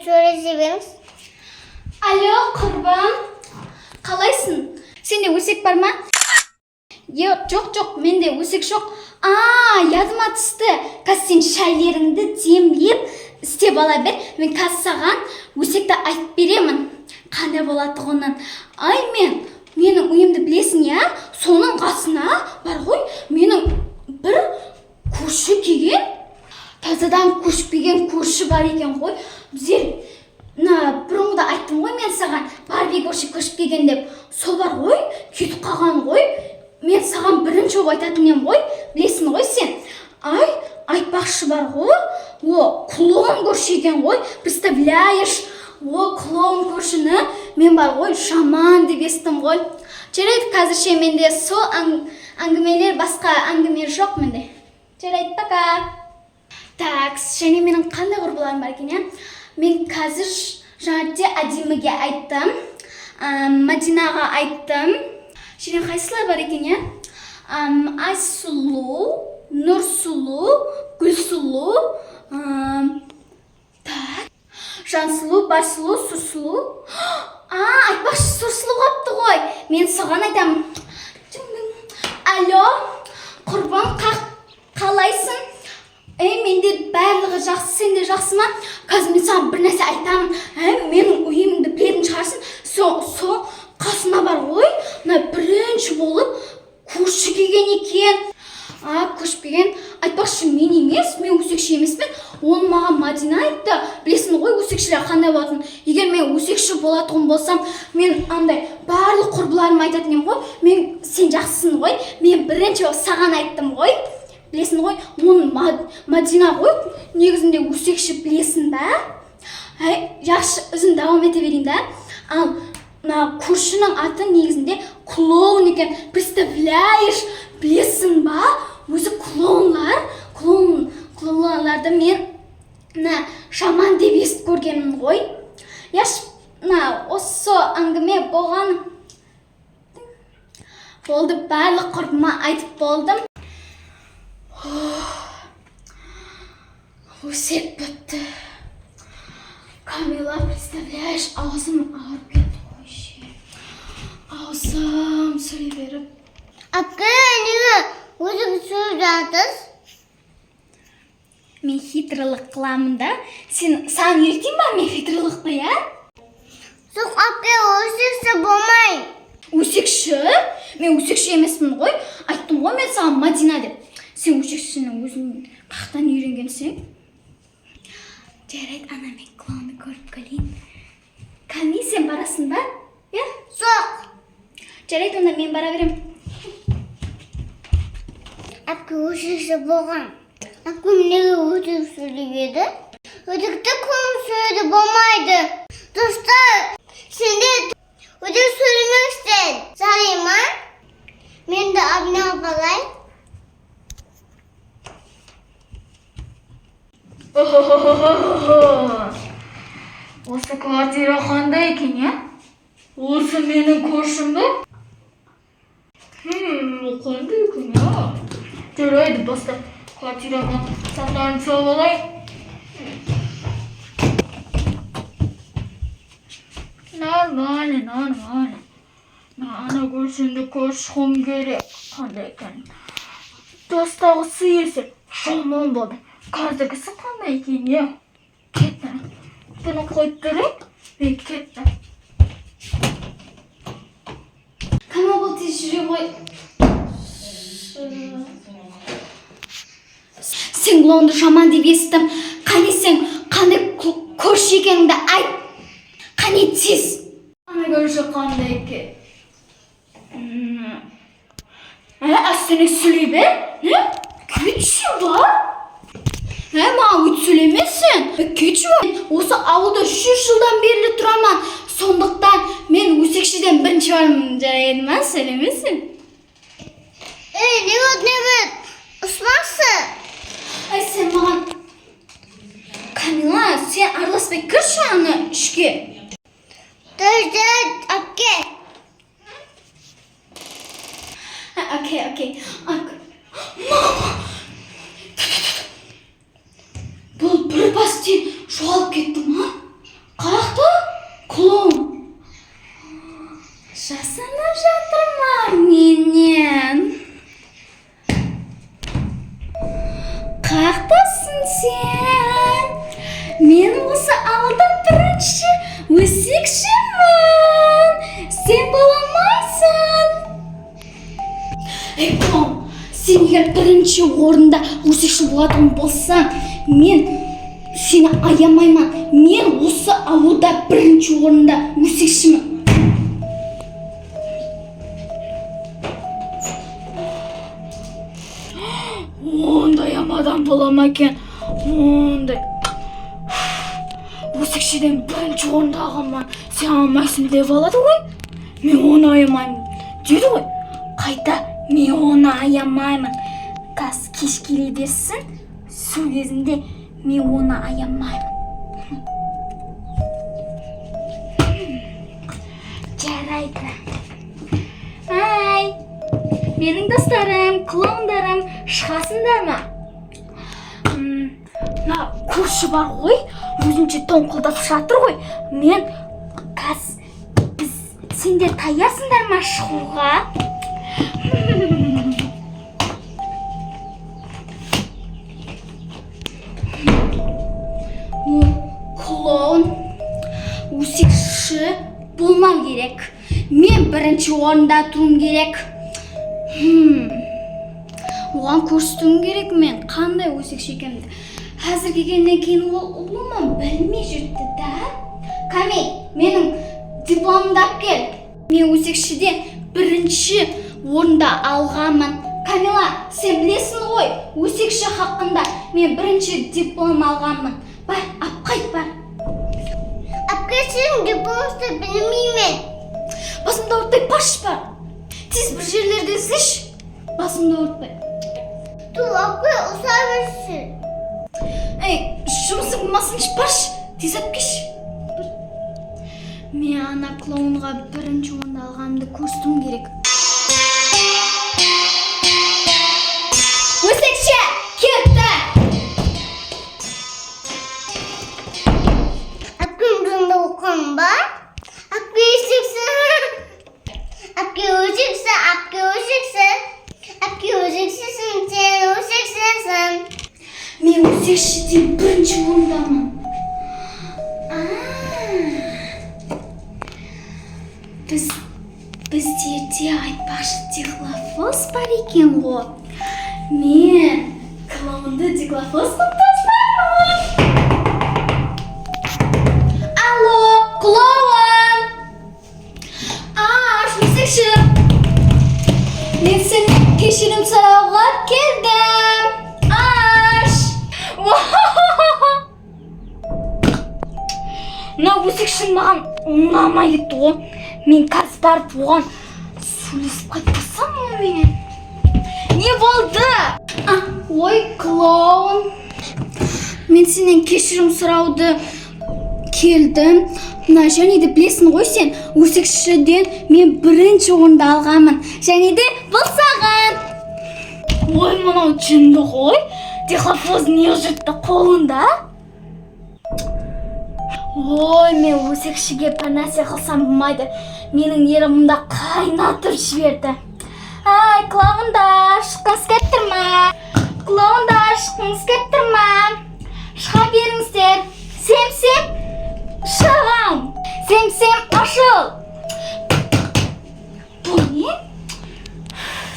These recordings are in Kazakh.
söylese berіңіз. Алло, құрбым. Қалайсың? Сенде өсек бар ма? Жоқ, менде өсек жоқ. Ядыма түсті. Қазір сен шайлеріңді демлеп істеп ала бер. Мен қазір саған өсекті айтып беремін. Қандай болатығынан. Менің үйімді білесің, я? Соның қасына бар ғой, менің бір көрші келген, тазадан көшіп келген көрші бар екен ғой. Біздер бұрынғыда айттым ғой мен саған, Барби көрші көшіп келген деп. Сол бар ғой, кетіп қалған ғой. Мен саған бірінші болып айтатын ем ғой, білесің ғой сен. Айтпақшы бар ғой, клоун көрші екен ғой, представляешь? Клоун көршіні мен бар ғой, шаман деп естім ғой. Жарайды, қазірше менде сол әңгімелер, басқа әңгіме жоқ менде. Жарайды, пока. Так, және менің қандай құрбыларым бар екен, я? Мен қазір жаңа Адимаге айттым, Мадинаға айттым. Және қайсылар бар екен, я? Айсұлу, Нұрсұлу, Гүлсұлу, Жансұлу, Барсұлу, Сұрсұлу. Айтпақшы, Сұрсұлу қапты ғой. Мен соған айтамын. Алло, құрбым, қалайсың? Менде барлығы жақсы, сенде жақсы ма? Қазір мен саған бір нәрсе айтамын. Менің үйімді білетін шығарсың. Сол қасына бар ғой, бірінші болып көрші келген екен. Көшіп келген. Айтпақшы, мен емес, мен өсекші емеспін. Оны маған Мадина айтты. Білесің ғой, өсекшілер қандай болатын. Егер мен өсекші болатығым болсам, мен барлық құрбыларым айтатын ем ғой. Сен жақсысың ғой. Мен бірінші саған айттым ғой. Білесің ғой, оны Мадина ғой. Негізінде өсекші білесің ба? Жақсы, өзім давам ете берейін да. Ал көршінің аты негізінде клоун екен. Представляешь, білесің ба? Өзі клоунларды мен шаман деп естіп көргенмін ғой. Осы әңгіме болған. Болды, барлық құрбыма айтып болдым. Өсек бітті. Камила, представляешь, аузым ауырып кетті ғой. Аузым сөйлей беріп. Неге өзің сөйлеп жатырсыз? Мен хитрылық қыламын да. Саған үйретейін ба мен хитрылықты, я? Жоқ, өсекші болмай. Өсекші? Мен өсекші емеспін ғой. Айттым ғой мен саған Мадина деп. Сен өсекшінің өзің қақтан үйренгенсің? Жарайды, мен клоунды көріп келейін. Кәне, сен барасың ба? Жоқ. Жарайды, онда мен бара берем. Өсекші болған. Неге өтіп сөйлегеді? Өтікті көңіл сөйледі болмайды. Достар, сенде өтіп сөйлемексен. Сарай ма? Мен де абына балай. Осы квартира қандай екен, я? Осы менің көршім бе? Қандай екен, я? Жарайды, баста квартираға сақтарын салып алайын. Нормально. Көршімді көршім керек. Қандай екен? Достағысы есіп, шаман болды. Қазіргісі қандай екен, я? Кетті. Бұны қойып тұрайық. Кетті. Кама бұл тез жүре ғой. Сен клоунды шаман деп естім. Қане сен қандай көрші екеніңді айт. Қане тез. Көрші қандай екен? Әстіне сөйлей бер? Кетші ба? Маған өт сөйлемесін. Кетші ба? Осы ауылда 3 жылдан берлі тұрамын. Сондықтан мен өсекшіден бірінші бармын. Жарайды ма? Сөйлемесін. Не ұсмақсы? Сен маған... Камила, сен араласпай кірші аны ішке. Әпке. Окей. Мама! Бұл бір бастен жоғалып кетті ма? жасанып жатырма менен? Қақтасың сен? Мен осы ауылда бірінші өсекшімін. Сен боламайсың. Клоун, сен егер бірінші орында өсекші болатын болсаң, мен сені аямаймын. Мен осы ауылда бірінші орында өсекшімін. Ондай амадан бола ма екен? Ондай өсекшіден бірінші орында алғанмын. Сен алмайсың деп алады ғой. Мен оны аямаймын деді ғой. Қайта мен оны аямаймын. Қас кеш келе берсін, сол кезінде мен оны аямаймын. Жарайды. Ай, менің достарым, клоундарым, шығасыңдар ма? Мына көрші бар ғой, өзінше тоңқылдап жатыр ғой. Мен сендер таясыңдар ма шығуға? Клоун өсекші болмау керек. Мен бірінші орында тұруым керек. Оған көрсетуім керек мен қандай өсекші екенімді. Қазір келгеннен кейін ол ұлыма білмей жүрді да. Камил, менің дипломымды алып кел. Мен өсекшіден бірінші орында алғанмын. Камила, сен білесің ғой, өсекші хақында мен бірінші диплом алғанмын. Бар, алып қайт бар. Әпке, сен дипломды білмеймін. Басымды ауыртпай паш бар. Тез бір жерлерді іздеші. Басымды ауыртпай. Тұл, әпке, ұса берсін. Ей, жұмысы болмасыншы паш. Тез алып келші. Мен ана клоунға бірінші орында алғанымды көрсетуім керек. Өсекші, кетті! Әпкем жонда оққан ба? Әпке өсексің. Әпке өсексің, әпке өсексің. Әпке өсексің, сен өсексің. Мен өсекшіден бірінші орындамын. Біздерде айтпақшы диглофос бар екен ғой. Мен клоунды диглофос қылып тастаймын. Алло, клоун! Өсекші. Мен сені кешірім сұрауға келдім. Мына өсекші маған ұнамай кетті ғой. Мен қазір барып оған сөйлесіп қайтпасам онымен. Не болды? Ой, клоун. Мен сенен кешірім сұрауды келдім. Мына және де білесің ғой сен, өсекшіден мен бірінші орында алғанмын. Және де бұл саған. Ой, мынау жынды ғой. Диглофос не жүртті қолында? Ой, мен өсекшіге бір нәрсе қылсам болмайды. Менің ерімімді қайнатып жіберді. Ай, клоундар, шыққыңыз келіп тұр ма? Клоундар, шыққыңыз келіп тұр ма? Шыға беріңіздер. Сем-сем, шығам. Сем-сем, ашыл. Бұл не?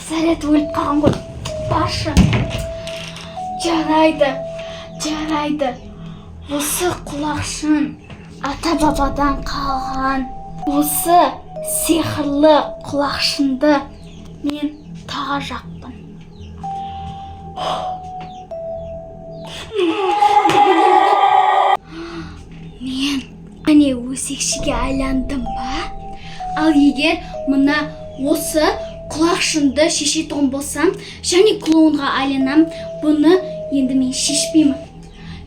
Сәлет өліп қалған ғой. Башы. Жарайды. Осы құлақшын ата-бабадан қалған. Осы сиқырлы құлақшынды мен таға жақпын. Мен әне өсекшіге айландым ба? Ал егер мына осы құлақшынды шешетін болсам, және клоунға айланам, бұны енді мен шешпеймін.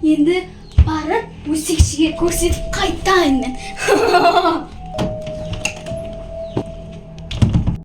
Енді барып өсекшіге көрсетіп қайтайын мен.